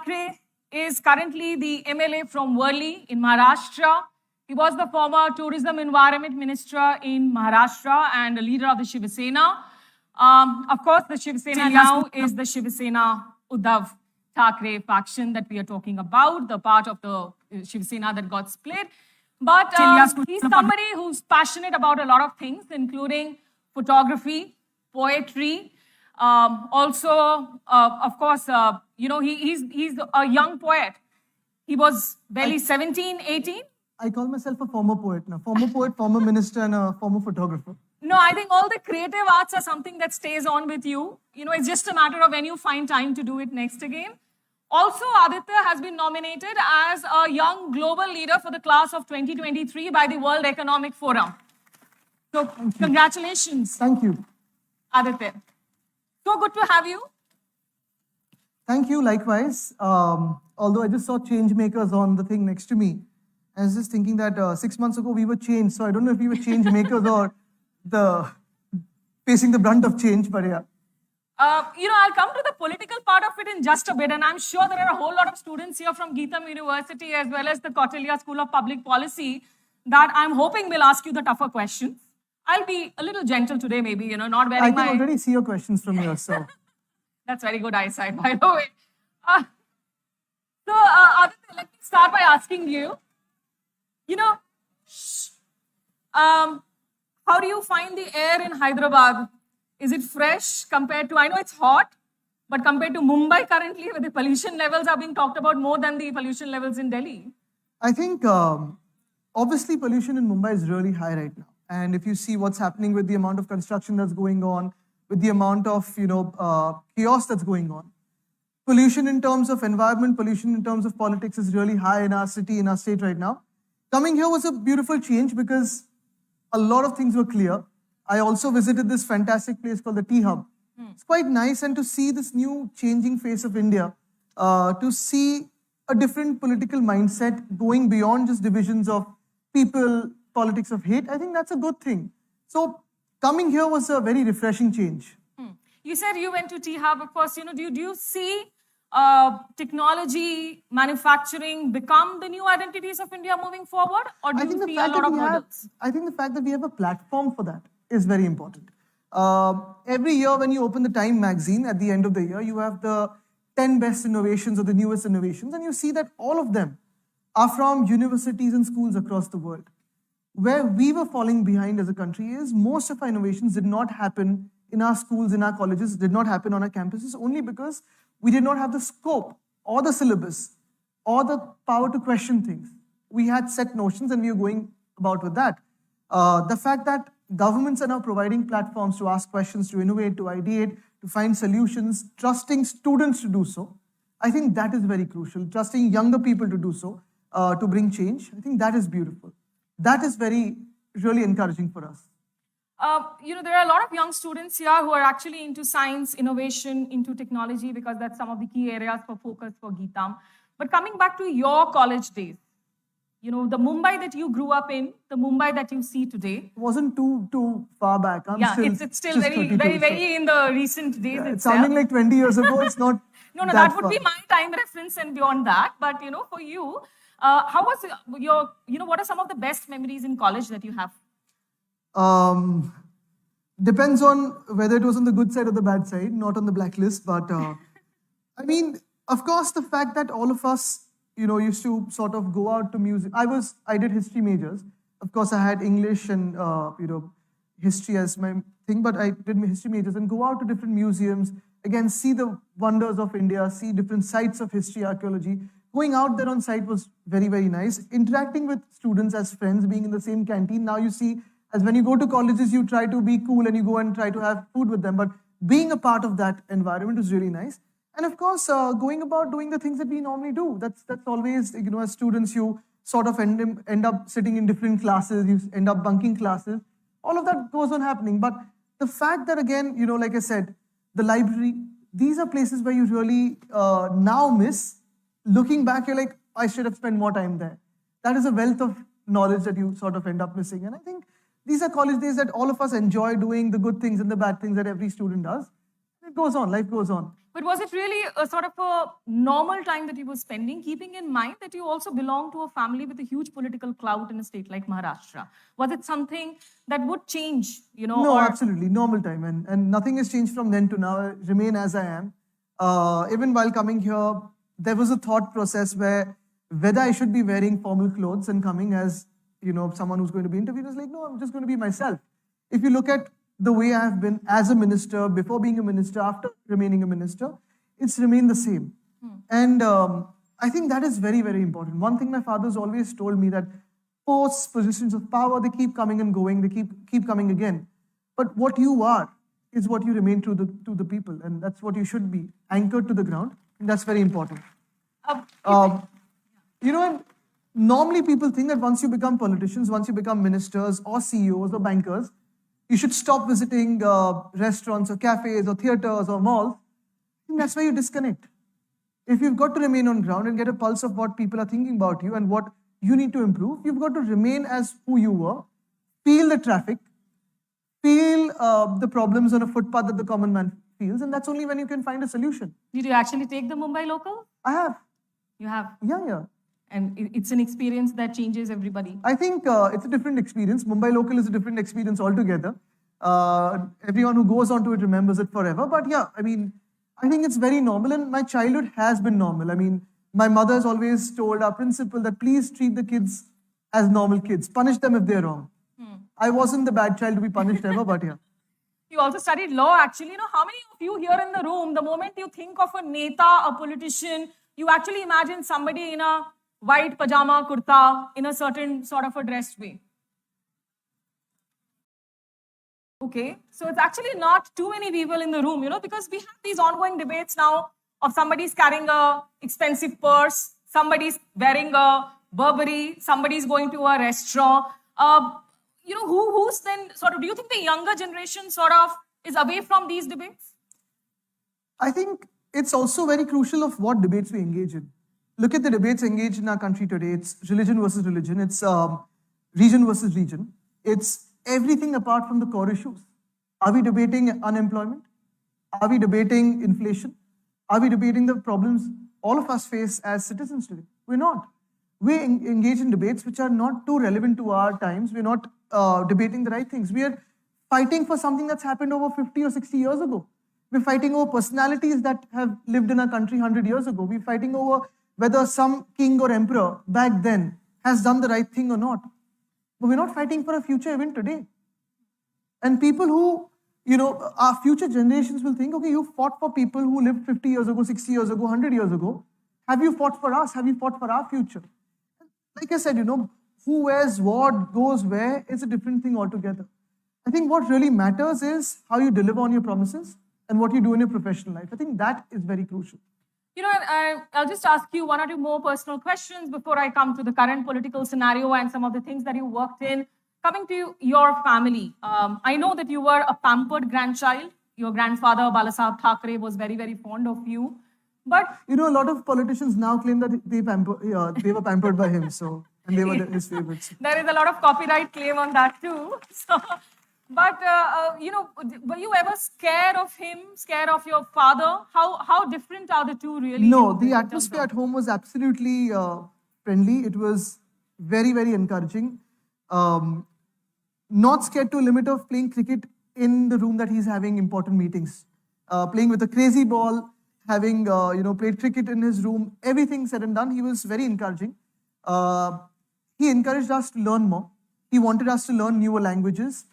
Thackeray is currently the MLA from Worli in Maharashtra. He was the former Tourism Environment Minister in Maharashtra and a leader of the Shiv Sena. Of course, the Shiv Sena now is the Shiv Sena Uddhav Thackeray faction that we are talking about, the part of the Shiv Sena that got split. But he's somebody who's passionate about a lot of things, including photography, poetry. Also, of course, he's a young poet. He was barely 17, 18. I call myself a former poet now. Former poet, former minister, and a former photographer. No, I think all the creative arts are something that stays on with you. It's just a matter of when you find time to do it next again. Also, Aaditya has been nominated as a young global leader for the class of 2023 by the World Economic Forum. So, congratulations. Thank you. Aaditya. So good to have you. Thank you, likewise. Although I just saw Changemakers on the thing next to me, I was just thinking that 6 months ago we were changed. So I don't know if we were changemakers or facing the brunt of change, but yeah. I'll come to the political part of it in just a bit, and I'm sure there are a whole lot of students here from GITAM University as well as the Kautilya School of Public Policy that I'm hoping will ask you the tougher questions. I'll be a little gentle today, maybe, not wearing my... I can already see your questions from here, so... That's very good eyesight, by the way. Aaditya, let me start by asking you, how do you find the air in Hyderabad? Is it fresh compared to, I know it's hot, but compared to Mumbai currently, where the pollution levels are being talked about more than the pollution levels in Delhi? I think, obviously, pollution in Mumbai is really high right now. And if you see what's happening with the amount of construction that's going on, with the amount of, chaos that's going on, pollution in terms of environment, pollution in terms of politics is really high in our city, in our state right now. Coming here was a beautiful change because a lot of things were clear. I also visited this fantastic place called the Tea Hub. It's quite nice, and to see this new changing face of India, to see a different political mindset going beyond just divisions of people, politics of hate, I think that's a good thing. So coming here was a very refreshing change. You said you went to Tea Hub, of course. Do you see technology, manufacturing become the new identities of India moving forward? Or do you see a lot of hurdles? I think the fact that we have a platform for that is very important. Every year when you open the Time magazine, at the end of the year, you have the 10 best innovations or the newest innovations, and you see that all of them are from universities and schools across the world. Where we were falling behind as a country is most of our innovations did not happen in our schools, in our colleges, did not happen on our campuses, only because we did not have the scope or the syllabus or the power to question things. We had set notions and we were going about with that. The fact that governments are now providing platforms to ask questions, to innovate, to ideate, to find solutions, trusting students to do so, I think that is very crucial. Trusting younger people to do so, to bring change, I think that is beautiful. That is really encouraging for us. There are a lot of young students here who are actually into science, innovation, into technology, because that's some of the key areas for focus for GITAM. But coming back to your college days, the Mumbai that you grew up in, the Mumbai that you see today. It wasn't too far back. It's still very in the recent days. Yeah, it's sounding like 20 years ago. It's not. No, that would be my time reference and beyond that. But for you, how was your? What are some of the best memories in college that you have? Depends on whether it was on the good side or the bad side, not on the blacklist. But I mean, of course, the fact that all of us, used to sort of go out to music. I did history majors. Of course, I had English and, history as my thing, but I did my history majors and go out to different museums, again, see the wonders of India, see different sites of history, archaeology. Going out there on site was very, very nice. Interacting with students as friends, being in the same canteen. Now you see, as when you go to colleges, you try to be cool and you go and try to have food with them. But being a part of that environment is really nice. And of course, going about doing the things that we normally do. That's always, as students, you sort of end up sitting in different classes, you end up bunking classes. All of that goes on happening. But the fact that, again, like I said, the library, these are places where you really now miss. Looking back, you're like, I should have spent more time there. That is a wealth of knowledge that you sort of end up missing. And I think these are college days that all of us enjoy doing, the good things and the bad things that every student does. It goes on, life goes on. But was it really a sort of a normal time that you were spending, keeping in mind that you also belong to a family with a huge political clout in a state like Maharashtra? Was it something that would change, No, absolutely. Normal time. And nothing has changed from then to now. I remain as I am. Even while coming here, there was a thought process whether I should be wearing formal clothes and coming as, someone who's going to be interviewed. I was like, no, I'm just going to be myself. If you look at the way I have been as a minister, before being a minister, after remaining a minister, it's remained the same. And I think that is very, very important. One thing my father's always told me that posts, positions of power, they keep coming and going, they keep coming again. But what you are is what you remain to the people, and that's what you should be, anchored to the ground. And that's very important. And normally people think that once you become politicians, once you become ministers or CEOs or bankers, you should stop visiting restaurants or cafes or theaters or malls. And that's where you disconnect. If you've got to remain on ground and get a pulse of what people are thinking about you and what you need to improve, you've got to remain as who you were, feel the traffic, feel the problems on a footpath that the common man feels, and that's only when you can find a solution. Did you actually take the Mumbai local? I have. You have? Yeah. And it's an experience that changes everybody. I think it's a different experience. Mumbai local is a different experience altogether. Everyone who goes onto it remembers it forever. But yeah, I think it's very normal, and my childhood has been normal. My mother has always told our principal that please treat the kids as normal kids. Punish them if they're wrong. I wasn't the bad child to be punished ever, but yeah. You also studied law, actually. How many of you here in the room, the moment you think of a neta, a politician, you actually imagine somebody in a white pajama, kurta, in a certain sort of a dressed way? Okay, so it's actually not too many people in the room, because we have these ongoing debates now of somebody's carrying a expensive purse, somebody's wearing a Burberry, somebody's going to a restaurant. Who's then do you think the younger generation is away from these debates? I think it's also very crucial of what debates we engage in. Look at the debates engaged in our country today. It's religion versus religion. It's region versus region. It's everything apart from the core issues. Are we debating unemployment? Are we debating inflation? Are we debating the problems all of us face as citizens today? We're not. We engage in debates which are not too relevant to our times. We're not debating the right things. We are fighting for something that's happened over 50 or 60 years ago. We're fighting over personalities that have lived in our country 100 years ago. We're fighting over whether some king or emperor back then has done the right thing or not. But we're not fighting for a future even today. And people who, our future generations will think, okay, you fought for people who lived 50 years ago, 60 years ago, 100 years ago. Have you fought for us? Have you fought for our future? Like I said, who wears what, goes where, is a different thing altogether. I think what really matters is how you deliver on your promises and what you do in your professional life. I think that is very crucial. I'll just ask you one or two more personal questions before I come to the current political scenario and some of the things that you worked in. Coming to your family, I know that you were a pampered grandchild. Your grandfather, Balasaheb Thackeray, was very, very fond of you. But a lot of politicians now claim that they were pampered by him, and they were his favorites. There is a lot of copyright claim on that too. But were you ever scared of him, scared of your father? How different are the two really? No, the atmosphere at home was absolutely friendly. It was very, very encouraging. Not scared to a limit of playing cricket in the room that he's having important meetings. Playing with a crazy ball, having played cricket in his room, everything said and done, he was very encouraging. He encouraged us to learn more. He wanted us to learn newer languages.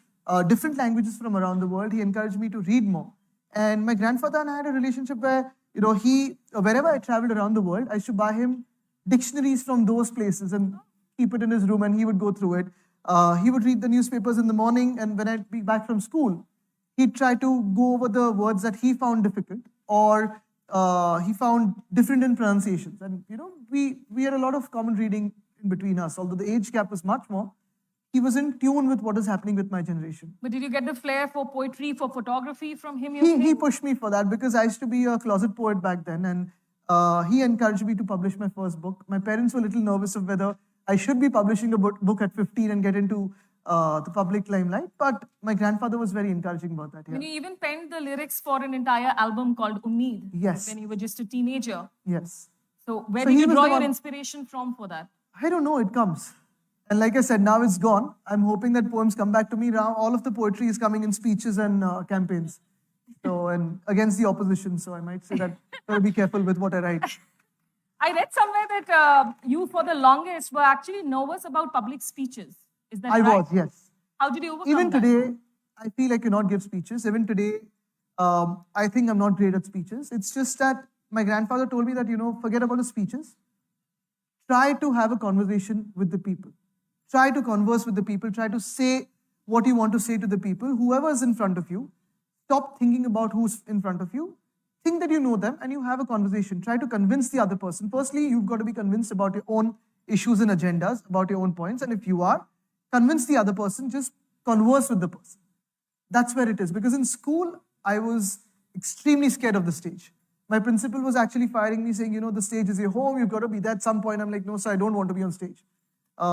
Different languages from around the world. He encouraged me to read more. And my grandfather and I had a relationship where, wherever I traveled around the world, I used to buy him dictionaries from those places and keep it in his room, and he would go through it. He would read the newspapers in the morning, and when I'd be back from school, he'd try to go over the words that he found difficult or he found different in pronunciations. And, we had a lot of common reading in between us, although the age gap was much more. He was in tune with what is happening with my generation. But did you get the flair for poetry, for photography from him? He pushed me for that because I used to be a closet poet back then, and he encouraged me to publish my first book. My parents were a little nervous of whether I should be publishing a book at 15 and get into the public limelight. But my grandfather was very encouraging about that. I mean, Yeah. you even penned the lyrics for an entire album called Ummeed. Yes. When you were just a teenager. Yes. So where So did he you was draw the your one- inspiration from for that? I don't know, it comes. And like I said, now it's gone. I'm hoping that poems come back to me. Now all of the poetry is coming in speeches and campaigns. So, and against the opposition. So I might say that, gotta be careful with what I write. I read somewhere that you, for the longest, were actually nervous about public speeches. Is that I right? was, yes. How did you overcome Even that? today, I feel I cannot give speeches. Even today, I think I'm not great at speeches. It's just that my grandfather told me that, forget about the speeches. Try to have a conversation with the people. Try to converse with the people. Try to say what you want to say to the people. Whoever is in front of you, stop thinking about who's in front of you. Think that you know them and you have a conversation. Try to convince the other person. Firstly, you've got to be convinced about your own issues and agendas, about your own points. And if you are, convince the other person, just converse with the person. That's where it is. Because in school, I was extremely scared of the stage. My principal was actually firing me, saying, the stage is your home, you've got to be there at some point. I'm like, no, sir, I don't want to be on stage.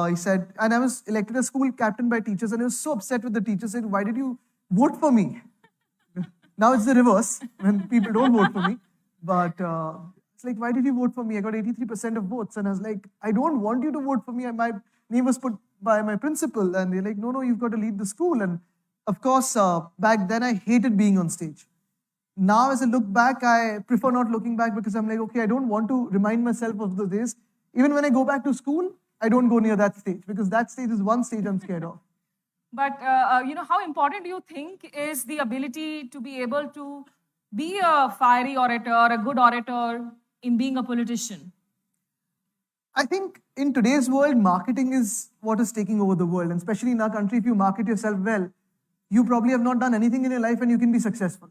He said, and I was elected as school captain by teachers, and I was so upset with the teachers, saying, why did you vote for me? Now it's the reverse, when people don't vote for me. But it's like, why did you vote for me? I got 83% of votes. And I was like, I don't want you to vote for me. And my name was put by my principal. And they're like, no, you've got to lead the school. And of course, back then I hated being on stage. Now, as I look back, I prefer not looking back because I'm like, okay, I don't want to remind myself of those days. Even when I go back to school, I don't go near that stage because that stage is one stage I'm scared of. But, how important do you think is the ability to be able to be a fiery orator, a good orator in being a politician? I think in today's world, marketing is what is taking over the world. And especially in our country, if you market yourself well, you probably have not done anything in your life and you can be successful.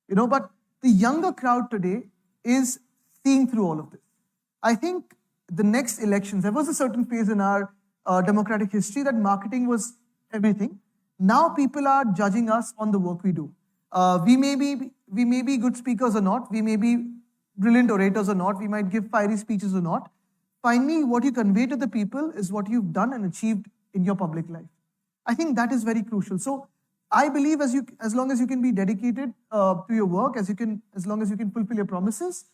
But the younger crowd today is seeing through all of this. I think the next elections, there was a certain phase in our democratic history that marketing was everything. Now people are judging us on the work we do. We may be good speakers or not. We may be brilliant orators or not. We might give fiery speeches or not. Finally, what you convey to the people is what you've done and achieved in your public life. I think that is very crucial. So I believe as long as you can be dedicated to your work, as long as you can fulfill your promises,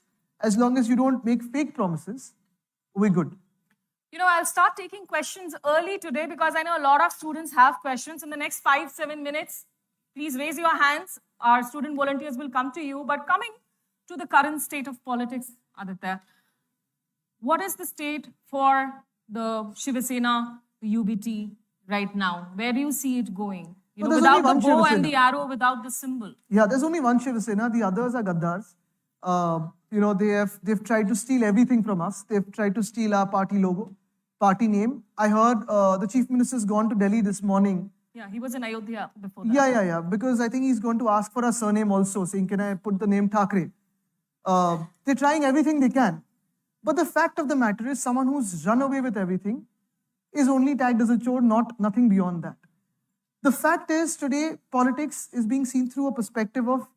as long as you don't make fake promises, we're good. I'll start taking questions early today because I know a lot of students have questions. In the next 5-7 minutes, please raise your hands. Our student volunteers will come to you. But coming to the current state of politics, Aditya, what is the state for the Shiva Sena, the UBT right now? Where do you see it going? There's Without only the one bow Shiva and Sena. the arrow, without the symbol. Yeah, there's only one Shiva Sena. The others are Gaddars. They've tried to steal everything from us. They've tried to steal our party logo, party name. I heard the chief minister's gone to Delhi this morning. Yeah, he was in Ayodhya before that. Yeah. Because I think he's going to ask for a surname also, saying, can I put the name Thackeray? They're trying everything they can. But the fact of the matter is someone who's run away with everything is only tagged as a chore, nothing beyond that. The fact is today politics is being seen through a perspective of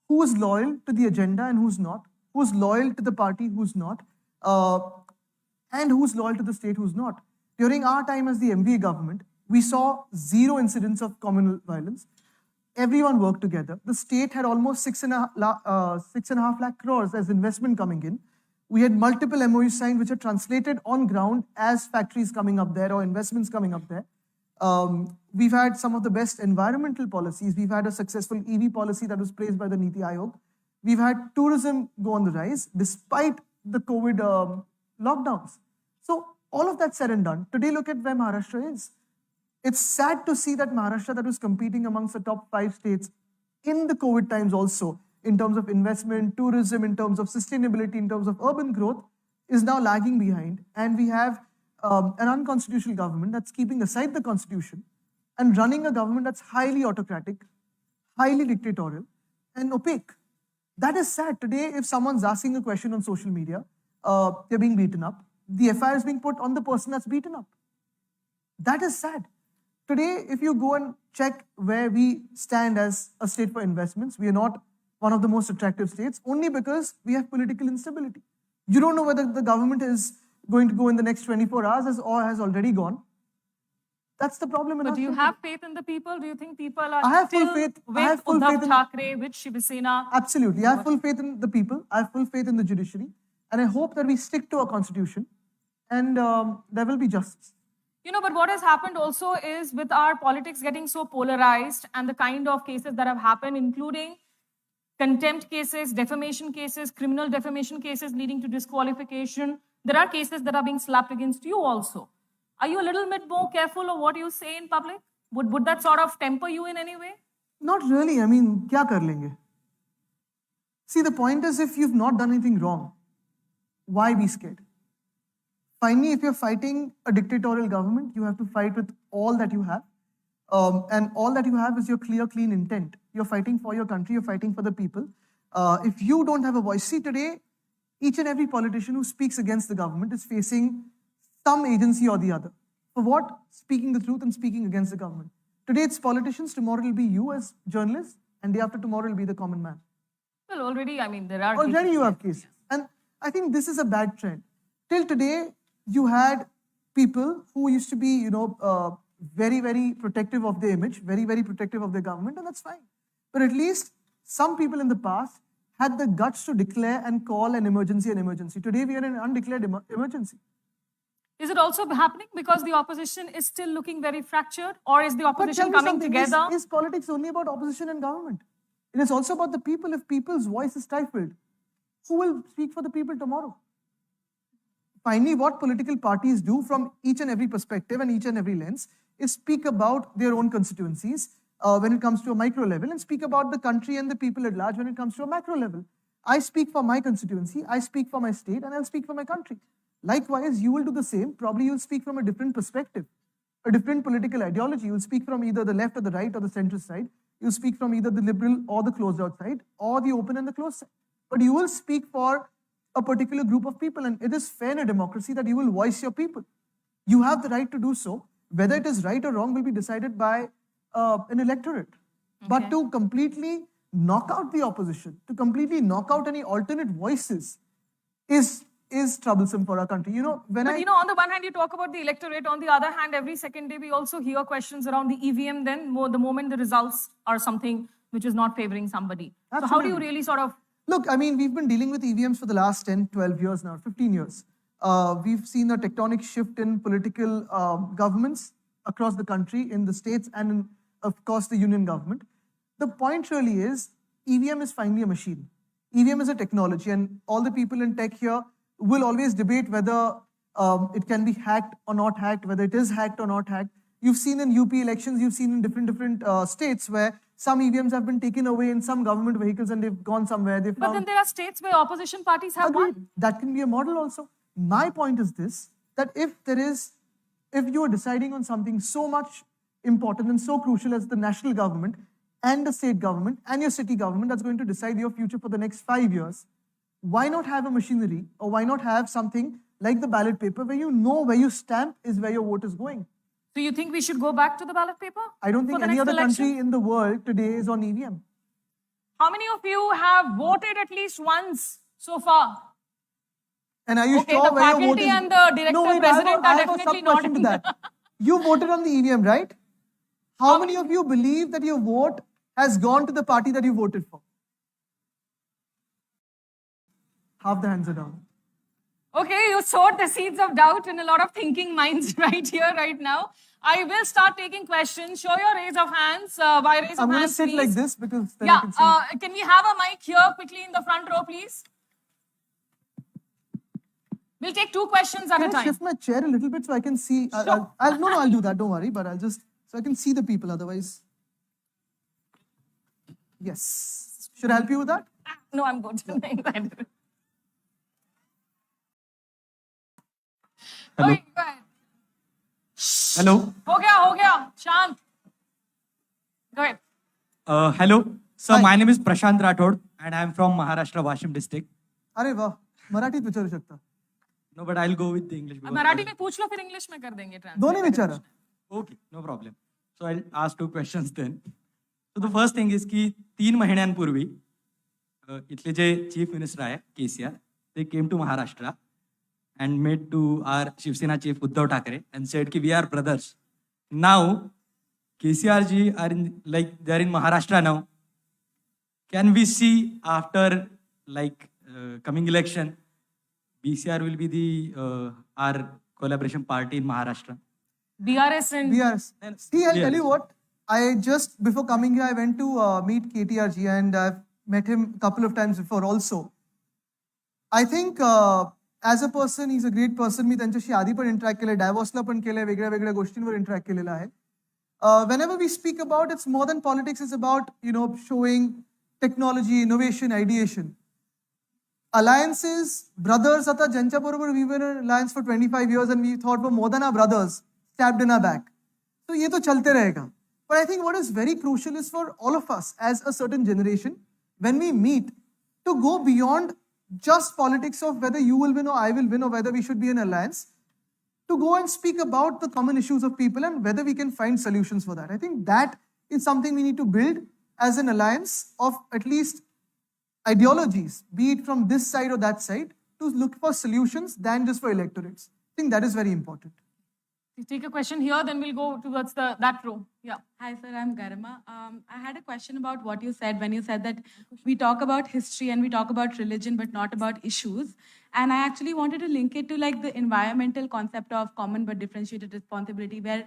who is loyal to the agenda and who's not, who's loyal to the party, who's not, and who's loyal to the state, who's not. During our time as the MVA government, we saw zero incidents of communal violence. Everyone worked together. The state had almost 6.5 lakh crores as investment coming in. We had multiple MOUs signed which are translated on ground as factories coming up there or investments coming up there. We've had some of the best environmental policies. We've had a successful EV policy that was praised by the Niti Aayog. We've had tourism go on the rise despite the COVID lockdowns. So all of that said and done, today look at where Maharashtra is. It's sad to see that Maharashtra, that was competing amongst the top 5 states in the COVID times also, in terms of investment, tourism, in terms of sustainability, in terms of urban growth, is now lagging behind. And we have an unconstitutional government that's keeping aside the constitution and running a government that's highly autocratic, highly dictatorial, and opaque. That is sad. Today, if someone's asking a question on social media, they're being beaten up. The FIR is being put on the person that's beaten up. That is sad. Today, if you go and check where we stand as a state for investments, we are not one of the most attractive states only because we have political instability. You don't know whether the government is going to go in the next 24 hours or has already gone. That's the problem in But our do you country. have faith in the people? Do you think people are I have full still faith. with I have full Uddhav faith in- Thackeray, with Shiv Sena? Absolutely. I have full faith in the people. I have full faith in the judiciary. And I hope that we stick to our constitution and there will be justice. You know, but what has happened also is with our politics getting so polarized and the kind of cases that have happened, including contempt cases, defamation cases, criminal defamation cases leading to disqualification, there are cases that are being slapped against you also. Are you a little bit more careful of what you say in public? Would that sort of temper you in any way? Not really. I mean, kya kar lenge? See, the point is, if you've not done anything wrong, why be scared? Finally, if you're fighting a dictatorial government, you have to fight with all that you have. And all that you have is your clear, clean intent. You're fighting for your country, you're fighting for the people. If you don't have a voice, see, today, each and every politician who speaks against the government is facing some agency or the other. For what? Speaking the truth and speaking against the government. Today it's politicians, tomorrow it'll be you as journalists, and day after tomorrow it'll be the common man. Well, already, I mean, there are Already cases. you have cases. And I think this is a bad trend. Till today, you had people who used to be, very, very protective of their image, very, very protective of their government, and that's fine. But at least some people in the past had the guts to declare and call an emergency an emergency. Today, we are in an undeclared emergency. Is it also happening because the opposition is still looking very fractured? Or is the But opposition tell me coming something, together? Is politics only about opposition and government? It is also about the people. If people's voice is stifled, who will speak for the people tomorrow? Finally, what political parties do from each and every perspective and each and every lens is speak about their own constituencies when it comes to a micro level and speak about the country and the people at large when it comes to a macro level. I speak for my constituency, I speak for my state, and I'll speak for my country. Likewise, you will do the same. Probably you'll speak from a different perspective, a different political ideology. You'll speak from either the left or the right or the centrist side. You'll speak from either the liberal or the closed out side or the open and the closed side. But you will speak for a particular group of people, and it is fair in a democracy that you will voice your people. You have the right to do so. Whether it is right or wrong will be decided by an electorate. But to completely knock out the opposition, to completely knock out any alternate voices is troublesome for our country. You know, when But on the one hand, you talk about the electorate. On the other hand, every second day, we also hear questions around the EVM then, the moment the results are something which is not favoring somebody. So how do you really sort of... Look, I mean, we've been dealing with EVMs for the last 10, 12 years now, 15 years. We've seen a tectonic shift in political governments across the country, in the states, and in, of course, the union government. The point really is, EVM is finally a machine. EVM is a technology, and all the people in tech here will always debate whether it can be hacked or not hacked, whether it is hacked or not hacked. You've seen in UP elections, you've seen in different states where some EVMs have been taken away in some government vehicles and they've gone somewhere. But then there are states where opposition parties have won. That can be a model also. My point is this, that if you are deciding on something so much important and so crucial as the national government and the state government and your city government that's going to decide your future for the next 5 years, why not have a machinery or why not have something like the ballot paper where you know where you stamp is where your vote is going? So you think we should go back to the ballot paper? I don't think any other country in the world today is on EVM. How many of you have voted at least once so far? And are you sure the where your vote faculty is? and the director, president I are have a definitely not sub-question in to that. You voted on the EVM, right? How many of you believe that your vote has gone to the party that you voted for? Half the hands are down. Okay, you sowed the seeds of doubt in a lot of thinking minds right here, right now. I will start taking questions. Show your raise of hands. By raise I'm of going to hands, sit please. like this because then I can see. Can we have a mic here quickly in the front row, please? We'll take 2 questions at a Can I time. shift my chair a little bit so I can see? I'll do that. Don't worry. But I'll just, so I can see the people otherwise. Yes. Should I help you with that? No, I'm good. Hello. Okay, go ahead. Hello. हो गया. Shant. Go ahead. Hello. Sir, Hi. my name is Prashant Rathod and I am from Maharashtra, Washim district. अरे वाह मराठीत विचारू शकता No, but I'll go with the English. because Marathi में पूछ लो फिर इंग्लिश में कर देंगे ट्रांसलेट दोन्ही विचारा Okay, no problem. So I'll ask 2 questions then. So the first thing is की 3 महिन्यांपूर्वी इथले जे चीफ मिनिस्टर आहे KCR, they came to Maharashtra and met to our Shiv Sena chief Uddhav Thackeray and said ki we are brothers now KCRG are in, like, they're in Maharashtra now. Can we see after, like, coming election, BCR will be the our collaboration party in Maharashtra? DRS and BRS. See, I'll tell Yes. you what. I just, before coming here, I went to meet KTRG and I've met him a couple of times before also. I think as a person, he's a great person. मी त्यांच्याशी आधी पण interact केलंय, डायव्हॉर्सला पण केलंय, वेगळ्या वेगळ्या गोष्टींवर interact केलेलं आहे. Whenever we speak about, it's more than politics. It's about, showing technology, innovation, ideation. Alliances, brothers, आता ज्यांच्याबरोबर we were in alliance for 25 years and we thought were more than our brothers, stabbed in our back. So ये तो चलते रहेगा. But I think what is very crucial is for all of us as a certain generation, when we meet, to go beyond just politics of whether you will win or I will win or whether we should be in alliance, to go and speak about the common issues of people and whether we can find solutions for that. I think that is something we need to build as an alliance of at least ideologies, be it from this side or that side, to look for solutions than just for electorates. I think that is very important. we take a question here, then we'll go towards that row. Yeah. Hi, sir. I'm Garima. I had a question about what you said when you said that we talk about history and we talk about religion, but not about issues. And I actually wanted to link it to like the environmental concept of common but differentiated responsibility, where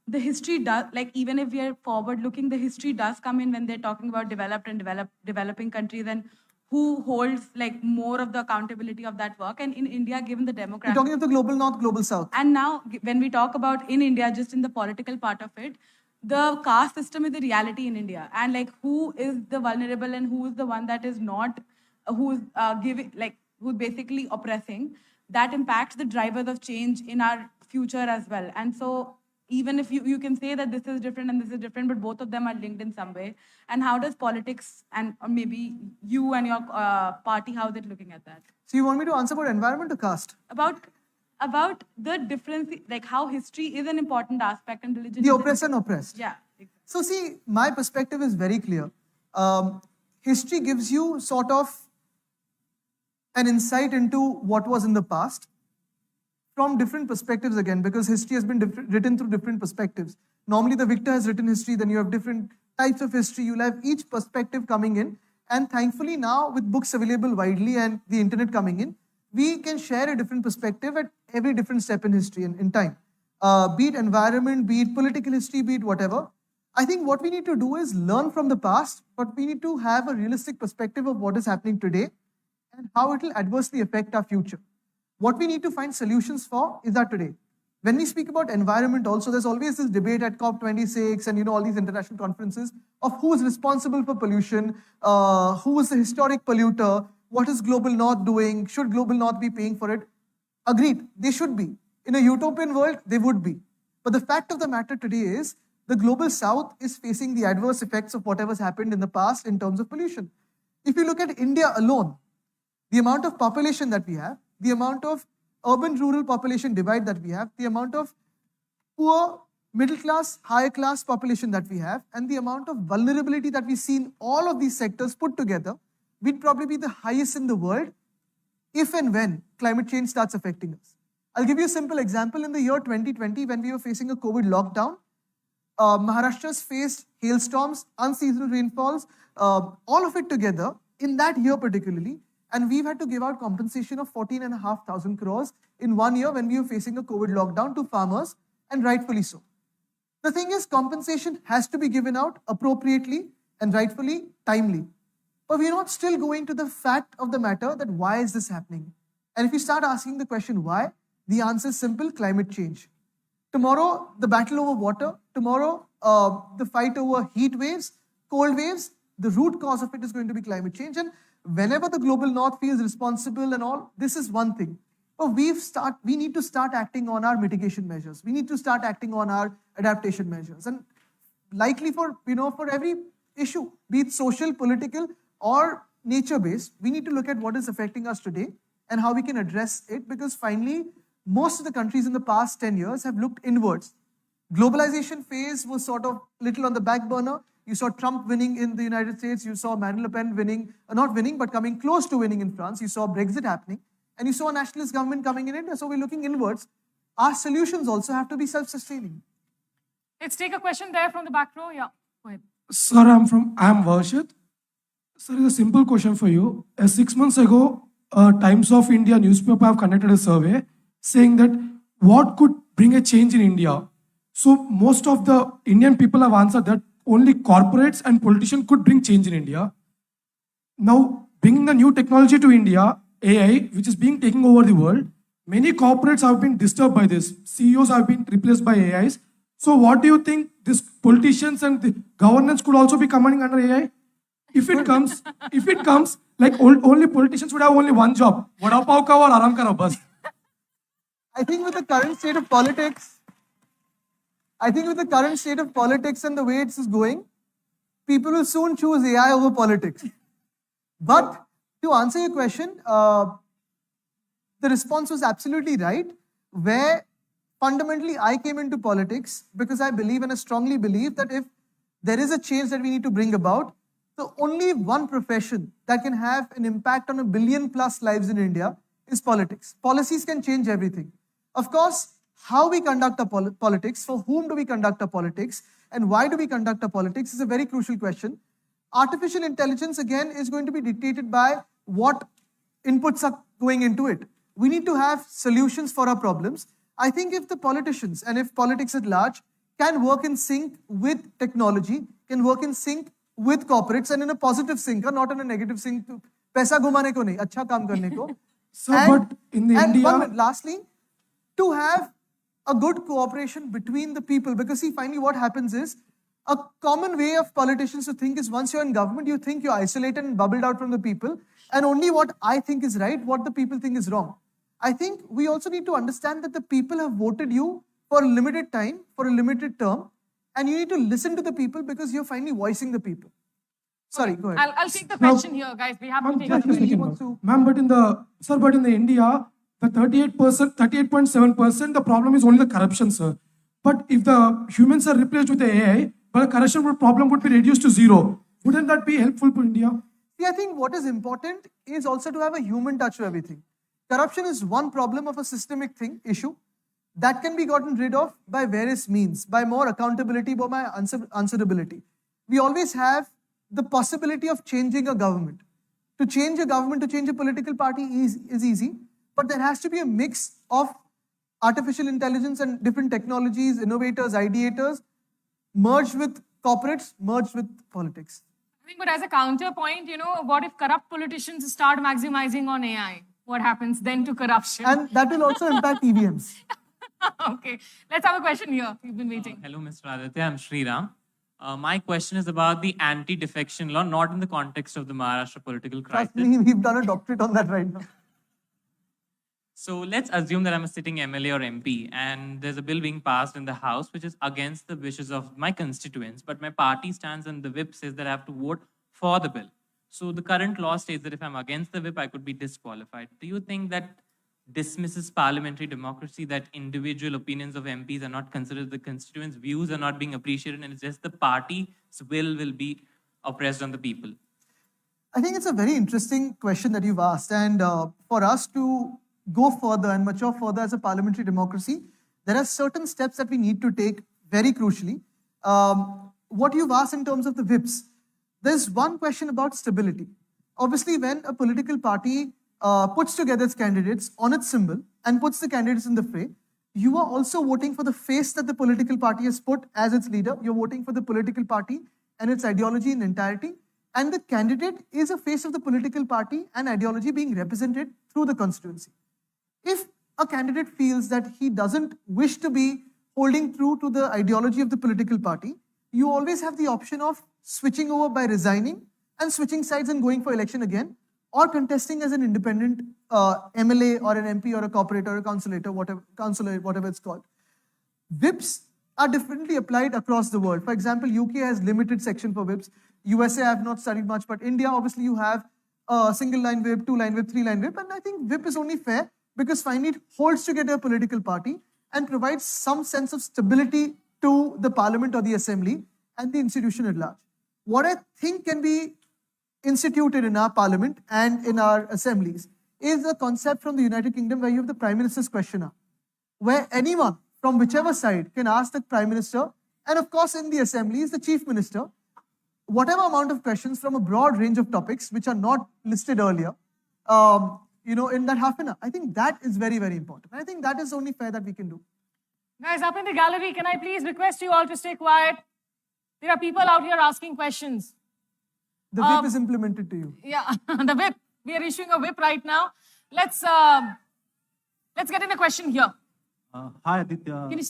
the history does, like even if we are forward looking, the history does come in when they're talking about developed and developing countries and who holds like more of the accountability of that work. And in India, given the We're democratic talking of the global north, global south. and now, when we talk about in India, just in the political part of it, the caste system is a reality in India. And like, who is the vulnerable and who is the one that is not, who's giving, like, who's basically oppressing, that impacts the drivers of change in our future as well. And so, even if you can say that this is different and this is different, but both of them are linked in some way. And how does politics and or maybe you and your party, how is it looking at that? So you want me to answer about environment or caste? About the difference, like how history is an important aspect and religion. The is an- oppressed and oppressed. Yeah. Exactly. So see, my perspective is very clear. History gives you sort of an insight into what was in the past from different perspectives again, because history has been written through different perspectives. Normally the victor has written history, then you have different types of history. You'll have each perspective coming in. And thankfully now with books available widely and the internet coming in, we can share a different perspective at every different step in history and in time. Be it environment, be it political history, be it whatever. I think what we need to do is learn from the past, but we need to have a realistic perspective of what is happening today and how it will adversely affect our future. What we need to find solutions for is that today. When we speak about environment also, there's always this debate at COP26 and all these international conferences of who is responsible for pollution, who is the historic polluter, what is Global North doing, should Global North be paying for it? Agreed, they should be. In a utopian world, they would be. But the fact of the matter today is the Global South is facing the adverse effects of whatever's happened in the past in terms of pollution. If you look at India alone, the amount of population that we have, the amount of urban-rural population divide that we have, the amount of poor, middle-class, higher-class population that we have, and the amount of vulnerability that we see in all of these sectors put together, we'd probably be the highest in the world if and when climate change starts affecting us. I'll give you a simple example. In the year 2020, when we were facing a COVID lockdown, Maharashtra's faced hailstorms, unseasonal rainfalls, all of it together in that year particularly. And we've had to give out compensation of 14,500 crores in 1 year when we were facing a COVID lockdown to farmers, and rightfully so. The thing is, compensation has to be given out appropriately and rightfully timely. But we're not still going to the fact of the matter that why is this happening? And if you start asking the question why, the answer is simple: climate change. Tomorrow, the battle over water. Tomorrow, the fight over heat waves, cold waves. The root cause of it is going to be climate change. And whenever the global north feels responsible and all, this is one thing. But we need to start acting on our mitigation measures. We need to start acting on our adaptation measures. And likely for every issue, be it social, political, or nature-based, we need to look at what is affecting us today and how we can address it, because finally, most of the countries in the past 10 years have looked inwards. Globalization phase was sort of little on the back burner. You saw Trump winning in the United States. You saw Marine Le Pen winning, not winning, but coming close to winning in France. You saw Brexit happening. And you saw a nationalist government coming in India. So we're looking inwards. Our solutions also have to be self-sustaining. Let's take a question there from the back row. Yeah, go ahead. Sir, I'm Varshit. Sir, it's a simple question for you. 6 months ago, Times of India newspaper have conducted a survey saying that what could bring a change in India. So most of the Indian people have answered that only corporates and politicians could bring change in India. Now, bringing the new technology to India, AI, which is being taken over the world, many corporates have been disturbed by this. CEOs have been replaced by AIs. So what do you think these politicians and the governance could also be coming under AI? If it comes, like only politicians would have only one job. Vada pav ka or aram karo bas. I think with the current state of politics, and the way it is going, people will soon choose AI over politics. But to answer your question, the response was absolutely right, where fundamentally I came into politics because I believe and I strongly believe that if there is a change that we need to bring about, the only one profession that can have an impact on 1 billion plus lives in India is politics. Policies can change everything. Of course, how we conduct our politics, for whom do we conduct our politics, and why do we conduct our politics is a very crucial question. Artificial intelligence, again, is going to be dictated by what inputs are going into it. We need to have solutions for our problems. I think if the politicians and if politics at large can work in sync with technology, can work in sync with corporates and in a positive sync, not in a negative sync. Paisa ghumane ko nahi, अच्छा काम करने को. So, but in the India, one minute, lastly, to have a good cooperation between the people, because see, finally what happens is, a common way of politicians to think is once you're in government, you think you're isolated and bubbled out from the people, and only what I think is right, what the people think is wrong. I think we also need to understand that the people have voted you for a limited time, for a limited term, and you need to listen to the people because you're finally voicing the people. Sorry, go ahead. I'll take the question here, guys. We have to take just a the second, question. ma'am. But in the India, the 38.7%, the problem is only the corruption, sir. But if the humans are replaced with the AI, but the corruption problem would be reduced to zero. Wouldn't that be helpful for India? See, I think what is important is also to have a human touch to everything. Corruption is one problem of a systemic issue that can be gotten rid of by various means, by more accountability, by answerability. We always have the possibility of changing a government. To change a government, to change a political party is easy, but there has to be a mix of artificial intelligence and different technologies, innovators, ideators, merged with corporates, merged with politics. I think, but as a counterpoint, what if corrupt politicians start maximizing on AI? What happens then to corruption? And that will also impact EVMs. Okay, let's have a question here. You've been waiting. Hello, Mr. Aaditya. I'm Sriram. My question is about the anti-defection law, not in the context of the Maharashtra political crisis. Trust me, we've done a doctorate on that right now. So let's assume that I'm a sitting MLA or MP and there's a bill being passed in the House which is against the wishes of my constituents, but my party stands and the whip says that I have to vote for the bill. So the current law states that if I'm against the whip, I could be disqualified. Do you think that dismisses parliamentary democracy, that individual opinions of MPs are not considered, the constituents' views are not being appreciated, and it's just the party's will be oppressed on the people? I think it's a very interesting question that you've asked. And for us to go further and mature further as a parliamentary democracy, there are certain steps that we need to take very crucially. What you've asked in terms of the whips, there's one question about stability. Obviously, when a political party puts together its candidates on its symbol and puts the candidates in the fray, you are also voting for the face that the political party has put as its leader. You're voting for the political party and its ideology in entirety. And the candidate is a face of the political party and ideology being represented through the constituency. If a candidate feels that he doesn't wish to be holding true to the ideology of the political party, you always have the option of switching over by resigning and switching sides and going for election again, or contesting as an independent MLA or an MP or a corporator or a councillor, whatever it's called. Whips are differently applied across the world. For example, UK has limited section for whips. USA I have not studied much, but India, obviously you have a single line whip, 2-line whip, 3-line whip, and I think whip is only fair because finally it holds together a political party and provides some sense of stability to the parliament or the assembly and the institution at large. What I think can be instituted in our parliament and in our assemblies is a concept from the United Kingdom where you have the Prime Minister's questionnaire, where anyone from whichever side can ask the Prime Minister And of course, in the assembly is the chief minister. Whatever amount of questions from a broad range of topics which are not listed earlier, in that half an hour. I think that is very, very important. And I think that is only fair that we can do. Guys, up in the gallery, can I please request you all to stay quiet? There are people out here asking questions. The whip is implemented to you. Yeah, the whip. We are issuing a whip right now. Let's get in a question here. Hi, Aditya. Can you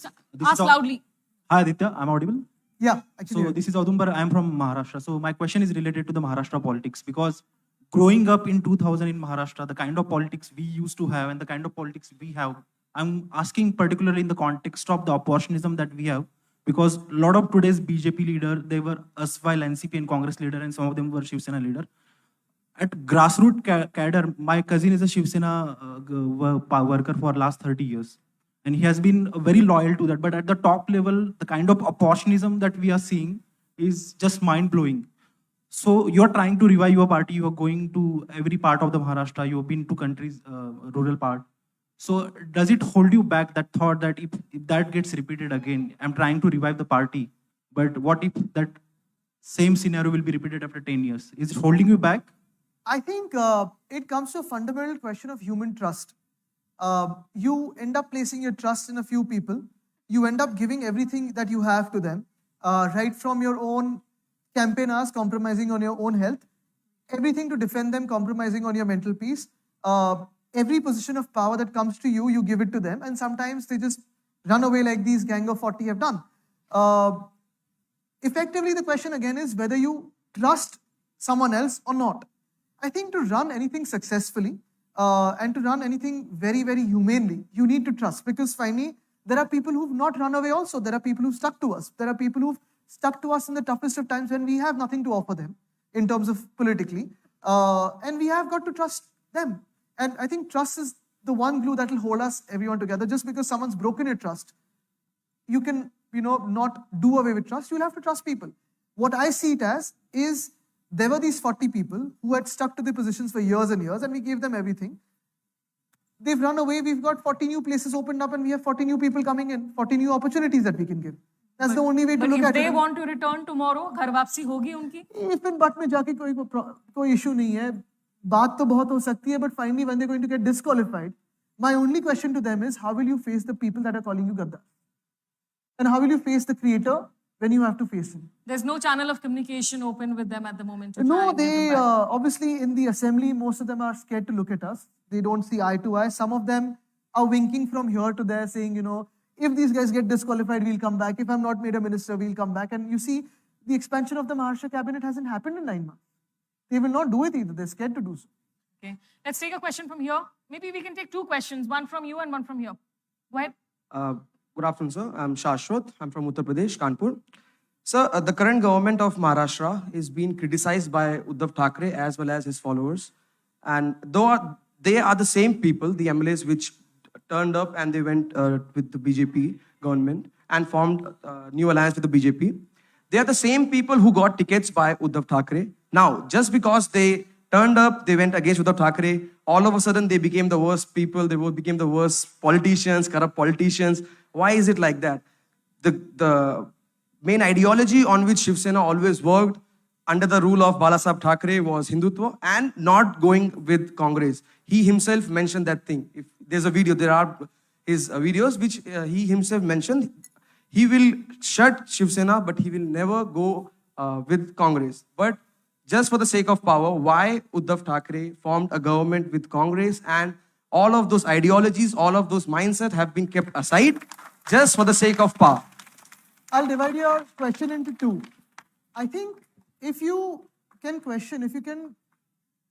ask loudly? Hi, Aditya. I'm audible? Yeah, actually. So, this is Audumbar. I'm from Maharashtra. So, my question is related to the Maharashtra politics because growing up in 2000 in Maharashtra, the kind of politics we used to have and the kind of politics we have, I'm asking particularly in the context of the opportunism that we have, because a lot of today's BJP leader, they were erstwhile NCP and Congress leader, and some of them were Shiv Sena leader. At grassroots cadre, my cousin is a Shiv Sena worker for last 30 years. And he has been very loyal to that. But at the top level, the kind of opportunism that we are seeing is just mind-blowing. So you're trying to revive your party. You are going to every part of the Maharashtra. You have been to countries, rural part. So does it hold you back, that thought that if that gets repeated again, I'm trying to revive the party, but what if that same scenario will be repeated after 10 years? Is it holding you back? I think it comes to a fundamental question of human trust. You end up placing your trust in a few people. You end up giving everything that you have to them, right from your own campaigners compromising on your own health, everything to defend them, compromising on your mental peace. Every position of power that comes to you, you give it to them. And sometimes they just run away like these Gang of 40 have done. Effectively, the question again is whether you trust someone else or not. I think to run anything successfully and to run anything very, very humanely, you need to trust. Because finally, there are people who've not run away also. There are people who've stuck to us. There are people who've stuck to us in the toughest of times when we have nothing to offer them in terms of politically. And we have got to trust them. And I think trust is the one glue that will hold us, everyone together. Just because someone's broken your trust, you can, not do away with trust. You'll have to trust people. What I see it as is there were these 40 people who had stuck to their positions for years and years, and we gave them everything. They've run away. We've got 40 new places opened up, and we have 40 new people coming in, 40 new opportunities that we can give. That's the only way to look at it. But if they want to return tomorrow, घर वापसी होगी उनकी? If in but में जाके कोई issue नहीं है. बात तो बहुत हो सकती है, but finally when they're going to get disqualified, my only question to them is, how will you face the people that are calling you Gaddar? And how will you face the creator when you have to face him? There's no channel of communication open with them at the moment. No, they obviously in the assembly, most of them are scared to look at us. They don't see eye to eye. Some of them are winking from here to there saying, if these guys get disqualified, we'll come back. If I'm not made a minister, we'll come back. And you see, the expansion of the Maharashtra cabinet hasn't happened in 9 months. They will not do it either. They're scared to do so. Okay. Let's take a question from here. Maybe we can take 2 questions, one from you and one from here. Go ahead. Good afternoon, sir. I'm Shashwat. I'm from Uttar Pradesh, Kanpur. Sir, the current government of Maharashtra is being criticized by Uddhav Thackeray as well as his followers. And though they are the same people, the MLAs which turned up and they went with the BJP government and formed a new alliance with the BJP, they are the same people who got tickets by Uddhav Thackeray. Now, just because they turned up, they went against Uddhav Thackeray, all of a sudden they became the worst people, they became the worst politicians, corrupt politicians. Why is it like that? The main ideology on which Shiv Sena always worked under the rule of Balasaheb Thackeray was Hindutva and not going with Congress. He himself mentioned that thing. If there's a video, there are his videos which he himself mentioned. He will shut Shiv Sena, but he will never go with Congress. But just for the sake of power, why Uddhav Thackeray formed a government with Congress, and all of those ideologies, all of those mindsets have been kept aside just for the sake of power? I'll divide your question into 2. I think if you can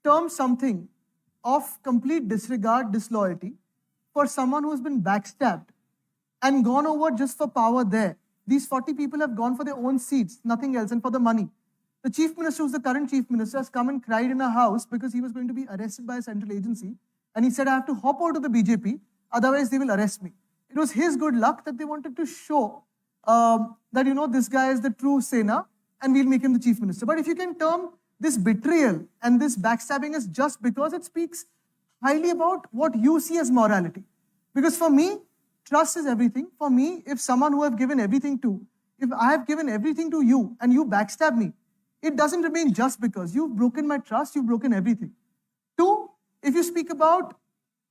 term something of complete disregard, disloyalty for someone who has been backstabbed and gone over just for power there. These 40 people have gone for their own seats, nothing else, and for the money. The chief minister, who's the current chief minister, has come and cried in a house because he was going to be arrested by a central agency. And he said, I have to hop out of the BJP, otherwise they will arrest me. It was his good luck that they wanted to show that, this guy is the true Sena and we'll make him the chief minister. But if you can term this betrayal and this backstabbing as just because it speaks highly about what you see as morality. Because for me, trust is everything. For me, if someone who I've given everything to if I have given everything to you and you backstab me, it doesn't remain just because you've broken my trust, you've broken everything. Two, if you speak about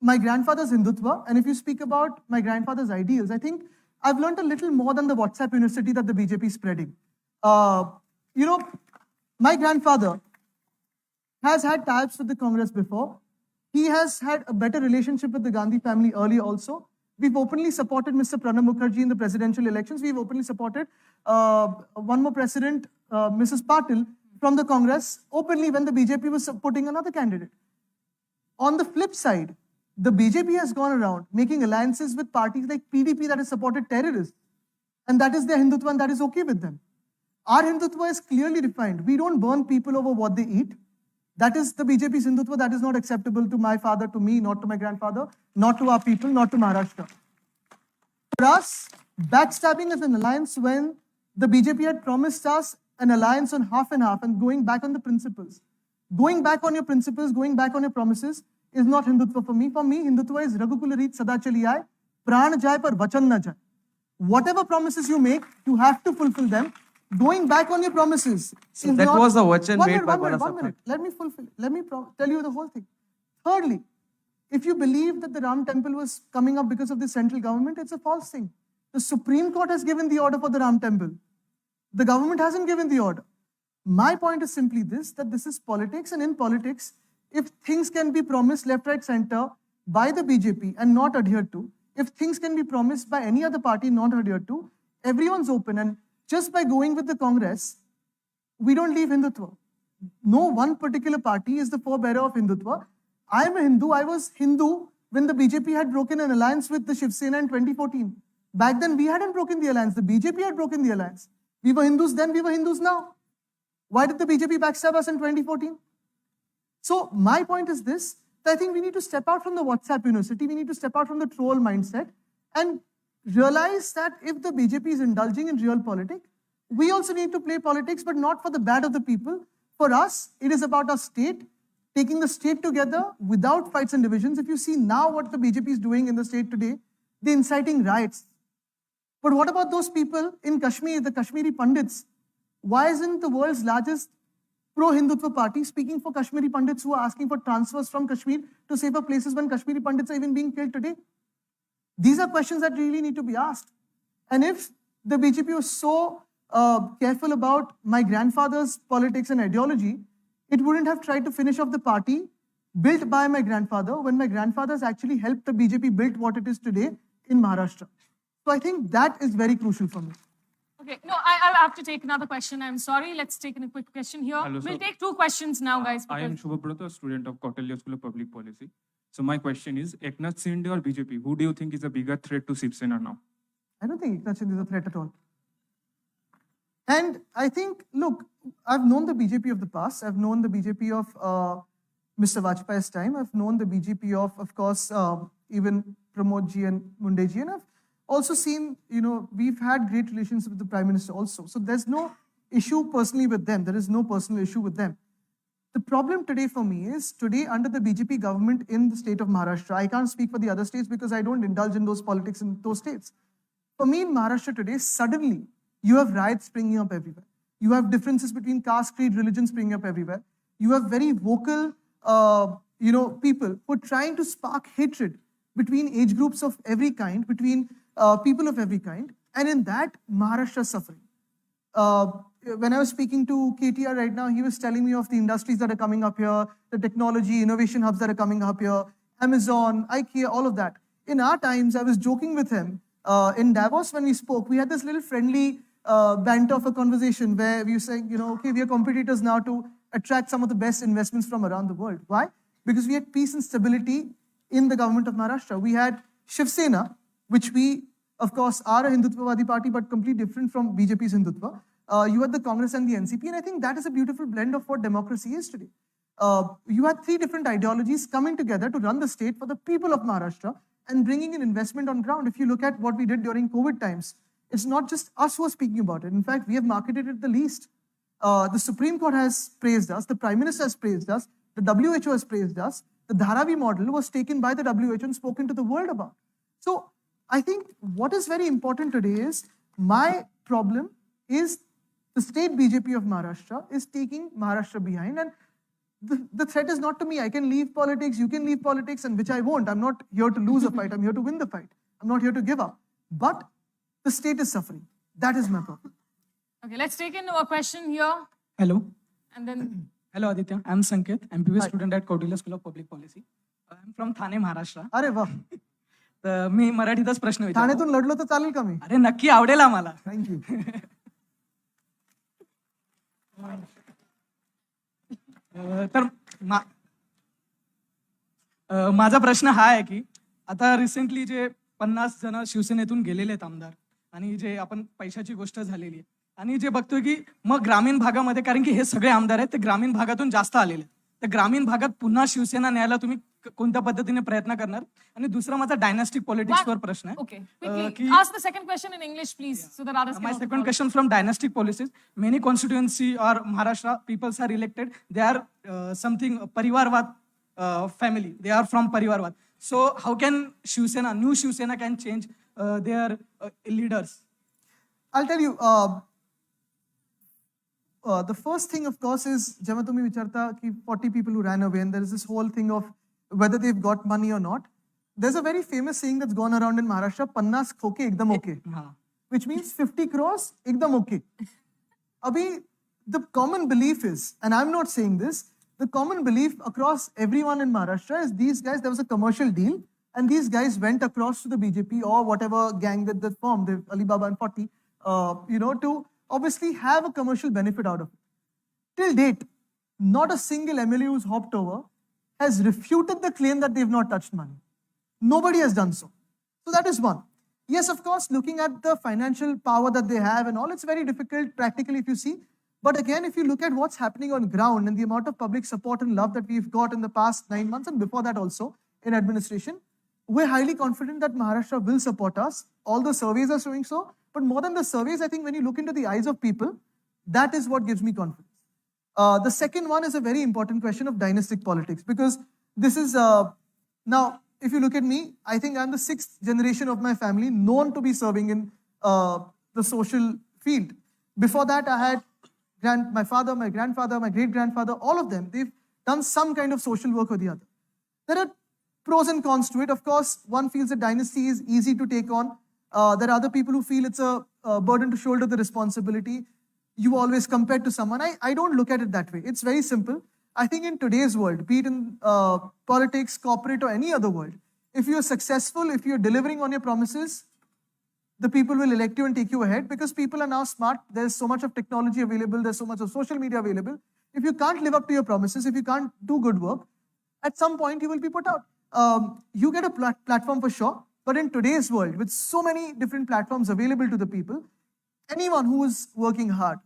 my grandfather's Hindutva and if you speak about my grandfather's ideals, I think I've learned a little more than the WhatsApp university that the BJP is spreading. My grandfather has had ties with the Congress before. He has had a better relationship with the Gandhi family earlier also. We've openly supported Mr. Pranab Mukherjee in the presidential elections. We've openly supported one more president, Mrs. Patil, from the Congress, openly when the BJP was supporting another candidate. On the flip side, the BJP has gone around making alliances with parties like PDP that has supported terrorists. And that is their Hindutva and that is okay with them. Our Hindutva is clearly defined. We don't burn people over what they eat. That is the BJP's Hindutva. That is not acceptable to my father, to me, not to my grandfather, not to our people, not to Maharashtra. For us, backstabbing is an alliance when the BJP had promised us an alliance on half and half and going back on the principles. Going back on your principles, going back on your promises is not Hindutva for me. For me, Hindutva is Raghukul Reet Sada Chali Aaye, Pran Jaye Par Vachan Na Jaye. Whatever promises you make, you have to fulfill them. Going back on your promises. So that not, was a vachan made by one minute. Let me fulfill. Let me tell you the whole thing. Thirdly, if you believe that the Ram temple was coming up because of the central government, it's a false thing. The Supreme Court has given the order for the Ram temple. The government hasn't given the order. My point is simply this, that this is politics, and in politics, if things can be promised left, right, center by the BJP and not adhered to, if things can be promised by any other party not adhered to, everyone's open. And just by going with the Congress, we don't leave Hindutva. No one particular party is the forebearer of Hindutva. I am a Hindu. I was Hindu when the BJP had broken an alliance with the Shiv Sena in 2014. Back then, we hadn't broken the alliance. The BJP had broken the alliance. We were Hindus then, we were Hindus now. Why did the BJP backstab us in 2014? So my point is this, that I think we need to step out from the WhatsApp university. We need to step out from the troll mindset and realize that if the BJP is indulging in real politics, we also need to play politics, but not for the bad of the people. For us, it is about our state, taking the state together without fights and divisions. If you see now what the BJP is doing in the state today, they're inciting riots. But what about those people in Kashmir, the Kashmiri Pandits? Why isn't the world's largest pro-Hindutva party speaking for Kashmiri Pandits who are asking for transfers from Kashmir to safer places when Kashmiri Pandits are even being killed today? These are questions that really need to be asked. And if the BJP was so careful about my grandfather's politics and ideology, it wouldn't have tried to finish off the party built by my grandfather when my grandfather's actually helped the BJP build what it is today in Maharashtra. So I think that is very crucial for me. Okay, no, I'll have to take another question. I'm sorry. Let's take a quick question here. Hello, We'll sir. take two questions now, guys. I am Shubhabrata, a student of Kautilya School of Public Policy. So my question is, Eknath Shinde or BJP, who do you think is a bigger threat to Shiv Sena now? I don't think Eknath Shinde is a threat at all. And I think, look, I've known the BJP of the past. I've known the BJP of Mr. Vajpayee's time. I've known the BJP of course, even Pramod ji and Munde ji. And I've also seen, we've had great relations with the Prime Minister also. So there's no issue personally with them. There is no personal issue with them. The problem today for me is, today under the BJP government in the state of Maharashtra, I can't speak for the other states because I don't indulge in those politics in those states. For me in Maharashtra today, suddenly you have riots springing up everywhere. You have differences between caste, creed, religion springing up everywhere. You have very vocal, people who are trying to spark hatred between age groups of every kind, between people of every kind. And in that, Maharashtra is suffering. When I was speaking to KTR right now, he was telling me of the industries that are coming up here, the technology, innovation hubs that are coming up here, Amazon, IKEA, all of that. In our times, I was joking with him. In Davos, when we spoke, we had this little friendly banter of a conversation where we were saying, okay, we are competitors now to attract some of the best investments from around the world. Why? Because we had peace and stability in the government of Maharashtra. We had Shiv Sena, which we, of course, are a Hindutvawadi party, but completely different from BJP's Hindutva. You had the Congress and the NCP, and I think that is a beautiful blend of what democracy is today. You had three different ideologies coming together to run the state for the people of Maharashtra and bringing in investment on ground. If you look at what we did during COVID times, it's not just us who are speaking about it. In fact, we have marketed it the least. The Supreme Court has praised us, the Prime Minister has praised us, the WHO has praised us, the Dharavi model was taken by the WHO and spoken to the world about. So I think what is very important today is my problem is the state BJP of Maharashtra is taking Maharashtra behind. And the threat is not to me. I can leave politics, you can leave politics, and which I won't. I'm not here to lose a fight. I'm here to win the fight. I'm not here to give up. But the state is suffering. That is my problem. Okay, let's take in a question here. Hello. And then, Hello, Aditya. I'm Sanket, MPB student at Kautilya School of Public Policy. I'm from Thane, Maharashtra. अरे वाह. तर मी मराठीतच प्रश्न विचारतो. ठाण्यातून लढलो तर चालेल का मी? अरे नक्की आवडेल आम्हाला. थँक्यू. तर माझा प्रश्न हा आहे की आता रिसेंटली जे 50 जण शिवसेनेतून गेलेले आहेत आमदार आणि जे आपण पैशाची गोष्ट झालेली आहे आणि जे बघतोय की मग ग्रामीण भागामध्ये, कारण की हे सगळे आमदार आहेत ते ग्रामीण भागातून जास्त आलेले आहेत, तर ग्रामीण भागात पुन्हा शिवसेना न्यायला तुम्ही कोणत्या पद्धतीने प्रयत्न करणार? आणि दुसरा माझा डायनास्टिक पॉलिटिक्स वर प्रश्न आहे. okay, quickly ask the second question in English, please, so that others can My also second follow. question from dynastic policies. Many constituency or Maharashtra peoples are elected. They are something Parivarvad family. They are from Parivarvad. So how can Shiv Sena, new Shiv Sena can change their leaders? I'll tell you. The first thing, of course, is जेव्हा तुम्ही विचारता की 40 people who ran away, and there is this whole thing of whether they've got money or not. There's a very famous saying that's gone around in Maharashtra, 50 खोके एकदम okay, which means 50 crores एकदम okay. Abhi, the common belief is, and I'm not saying this, the common belief across everyone in Maharashtra is these guys, there was a commercial deal, and these guys went across to the BJP or whatever gang that they formed, the Alibaba and 40, to obviously have a commercial benefit out of it. Till date, not a single MLA who's hopped over has refuted the claim that they've not touched money. Nobody has done so. So that is one. Yes, of course, looking at the financial power that they have and all, it's very difficult practically if you see. But again, if you look at what's happening on ground and the amount of public support and love that we've got in the past 9 months and before that also in administration, we're highly confident that Maharashtra will support us. All the surveys are showing so. But more than the surveys, I think when you look into the eyes of people, that is what gives me confidence. The second one is a very important question of dynastic politics, because this is, now, if you look at me, I think I'm the 6th generation of my family known to be serving in the social field. Before that, I had my father, my grandfather, my great-grandfather, all of them, they've done some kind of social work or the other. There are pros and cons to it. Of course, one feels that dynasty is easy to take on. There are other people who feel it's a burden to shoulder the responsibility. You always compare to someone. I don't look at it that way. It's very simple. I think in today's world, be it in politics, corporate, or any other world, if you're successful, if you're delivering on your promises, the people will elect you and take you ahead, because people are now smart. There's so much of technology available. There's so much of social media available. If you can't live up to your promises, if you can't do good work, at some point you will be put out. You get a platform for sure. But in today's world, with so many different platforms available to the people, anyone who is working hard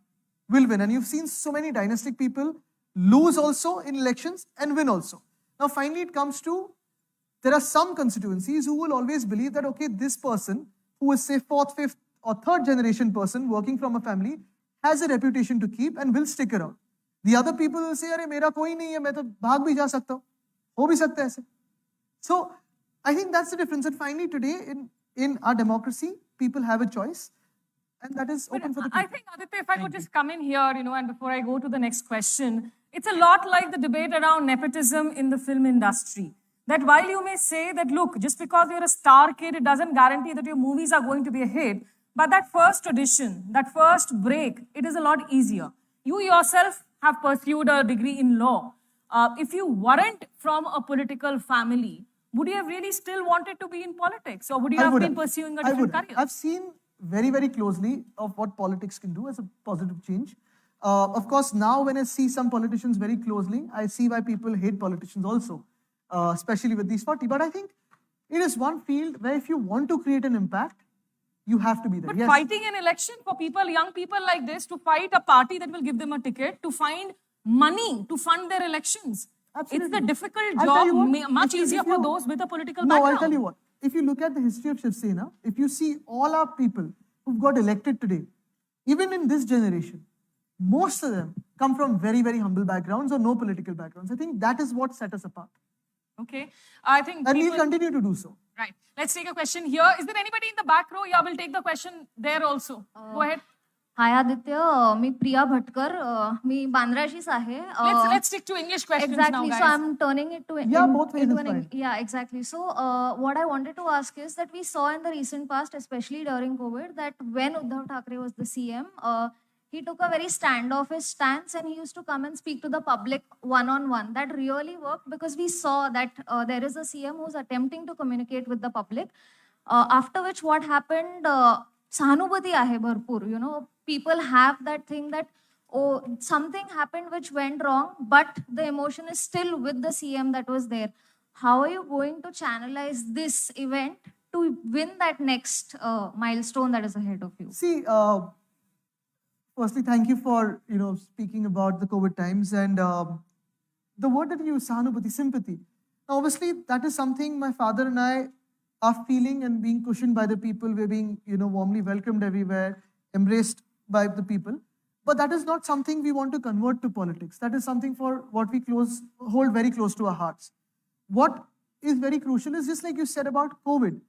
will win. And you've seen so many dynastic people lose also in elections and win also. Now, finally, it comes to, there are some constituencies who will always believe that, okay, this person who is, say, 4th, 5th, or 3rd generation person working from a family has a reputation to keep and will stick around. The other people will say, "Arey, mera koi nahi hai, main to bhag bhi ja sakta hu. Ho bhi sakta hai aise." So, I think that's the difference. And finally, today, in our democracy, people have a choice. And that is open for the people. I think, Aditya, if I could just come in here, and before I go to the next question, it's a lot like the debate around nepotism in the film industry. That while you may say that, look, just because you're a star kid, it doesn't guarantee that your movies are going to be a hit. But that first audition, that first break, it is a lot easier. You yourself have pursued a degree in law. If you weren't from a political family, would you have really still wanted to be in politics? Or would you have been pursuing a different career? I've seen very, very closely of what politics can do as a positive change. Of course, now when I see some politicians very closely, I see why people hate politicians also, especially with these 40. But I think it is one field where if you want to create an impact, you have to be there. But fighting an election for people, young people like this, to fight a party that will give them a ticket, to find money to fund their elections. Absolutely. It's the difficult job, much easier for those with a political background. No, I'll tell you what. If you look at the history of Shiv Sena, if you see all our people who've got elected today, even in this generation, most of them come from very, very humble backgrounds or no political backgrounds. I think that is what set us apart. Okay. I think and we'll continue to do so. Right. Let's take a question here. Is there anybody in the back row? Yeah, we'll take the question there also. Go ahead. हाय आदित्य, मी प्रिया भटकर, मी बांद्राचीच आहे. Let's stick to English questions now, Exactly. guys. So I'm turning it to both ways is fine. yeah, exactly. So what I wanted to ask is that we saw in the recent past, especially during COVID, that when Uddhav Thackeray was the CM, he took a very standoffish stance and he used to come and speak to the public one-on-one. That really worked because we saw that there is a CM who's attempting to communicate with the public. After which what happened, sahanubhati ahe bharpur, you know, people have that thing that, oh, something happened which went wrong, but the emotion is still with the CM that was there. How are you going to channelize this event to win that next milestone that is ahead of you? See, firstly, thank you for speaking about the COVID times and the word that you use, sahanubhati, sympathy. Now, obviously, that is something my father and I are feeling and being cushioned by the people. We're being warmly welcomed everywhere, embraced by the people. But that is not something we want to convert to politics. That is something for what we hold very close to our hearts. What is very crucial is just like you said about COVID,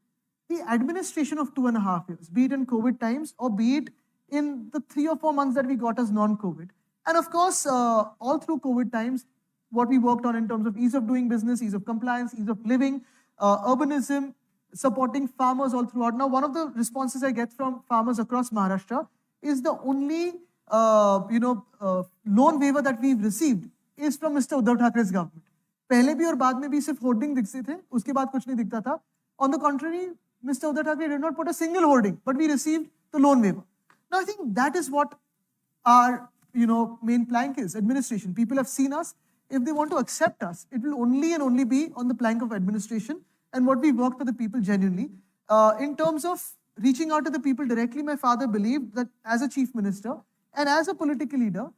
the administration of 2.5 years, be it in COVID times or be it in the 3 or 4 months that we got as non-COVID. And of course, all through COVID times, what we worked on in terms of ease of doing business, ease of compliance, ease of living, urbanism, supporting farmers all throughout. Now, one of the responses I get from farmers across Maharashtra is the only loan waiver that we've received is from Mr. Uddhav Thackre's government. पहले भी और बाद में भी सिर्फ hoarding दिखते थे, उसके बाद कुछ नहीं दिखता था. On the contrary, Mr. Uddhav Thackeray did not put a single hoarding, but we received the loan waiver. Now, I think that is what our main plank is, administration. People have seen us. If they want to accept us, it will only and only be on the plank of administration and what we work for the people genuinely. In terms of reaching out to the people directly, my father believed that as a chief minister and as a political leader,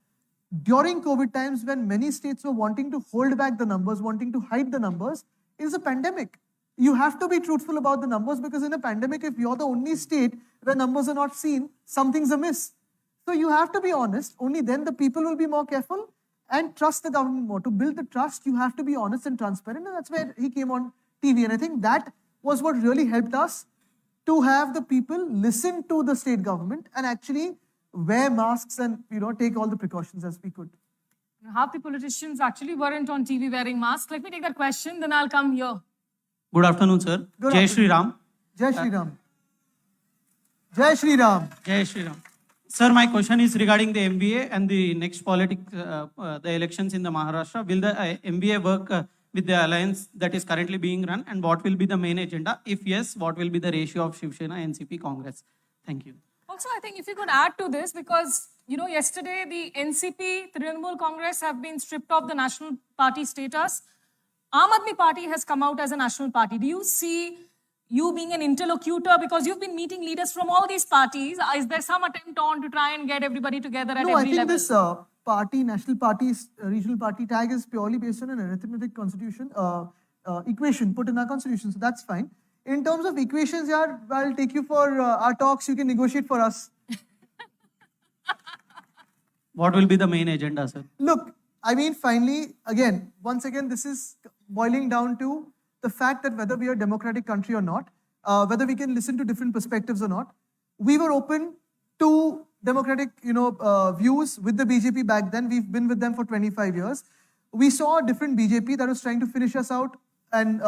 during COVID times when many states were wanting to hold back the numbers, wanting to hide the numbers, it is a pandemic. You have to be truthful about the numbers because in a pandemic, if you're the only state where numbers are not seen, something's amiss. So you have to be honest. Only then the people will be more careful and trust the government more. To build the trust, you have to be honest and transparent. And that's where he came on TV. And I think that was what really helped us to have the people listen to the state government and actually wear masks and take all the precautions as we could. Half the politicians actually weren't on TV wearing masks. Let me take that question, then I'll come here. Good afternoon, sir. Jai Shri Ram. Jai Shri Ram. Jai Shri Ram. Jai Shri Ram. Sir, my question is regarding the MBA and the next politics, the elections in the Maharashtra. Will the MBA work with the alliance that is currently being run, and what will be the main agenda? If yes, what will be the ratio of Shiv Sena, NCP, Congress? Thank you. Also, I think if you could add to this, because yesterday the NCP, Trinamool Congress have been stripped of the national party status. Aam Aadmi Party has come out as a national party. Do you see you being an interlocutor because you've been meeting leaders from all these parties? Is there some attempt on to try and get everybody together at every level? No, I think this party, national parties, regional party tag is purely based on an arithmetic constitution equation put in our constitution. So that's fine. In terms of equations, yeah, I'll take you for our talks. You can negotiate for us. What will be the main agenda, sir? Look, I mean, finally, once again, this is boiling down to the fact that whether we are a democratic country or not, whether we can listen to different perspectives or not, we were open to democratic, views with the BJP back then. We've been with them for 25 years. We saw a different BJP that was trying to finish us out and,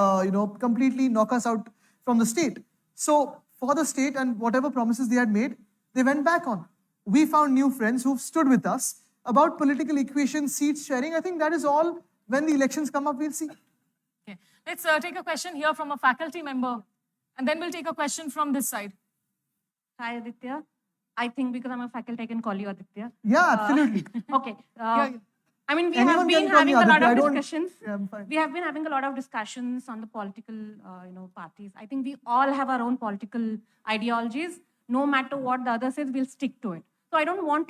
completely knock us out from the state. So for the state and whatever promises they had made, they went back on. We found new friends who've stood with us about political equation, seats sharing. I think that is all. When the elections come up, we'll see. Okay. Let's take a question here from a faculty member, and then we'll take a question from this side. Hi, Aditya. I think because I'm a faculty, I can call you Aditya. Yeah, absolutely. Okay. I mean, we Anyone have been can call me having a lot Aditya. of discussions. Yeah, I'm fine. We have been having a lot of discussions on the political, parties. I think we all have our own political ideologies. No matter what the other says, we'll stick to it. So I don't want